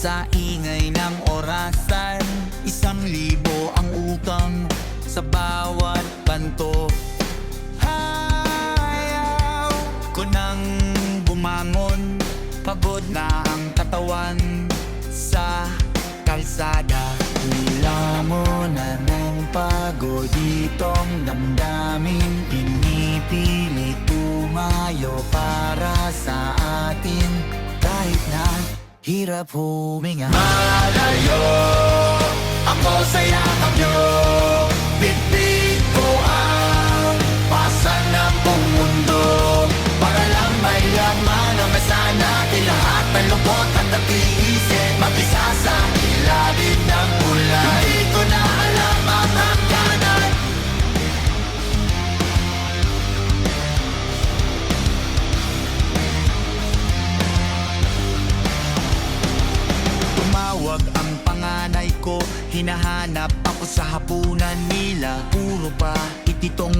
Sa ingay ng orasan, 1,000 ang utang sa bawat kanto. Ayaw ko nang bumangon, pagod na ang katawan sa kalsada. Hula mo na ng pagod itong damdamin, pinipilit tumayo para sa atin kahit na hirap huminga. Malayo ako sa yakap nyo, bitbit ko ang pasan ng buong mundo, para lang may laman ang masa natin lahat ng lungkot at nag-iisip, mag-isa sa ilalim ng ulan. Hindi ko na alam ang hangganan. Tumawag ang panganay ko, hinahanap ako sa hapunan nila. Puro pa ititong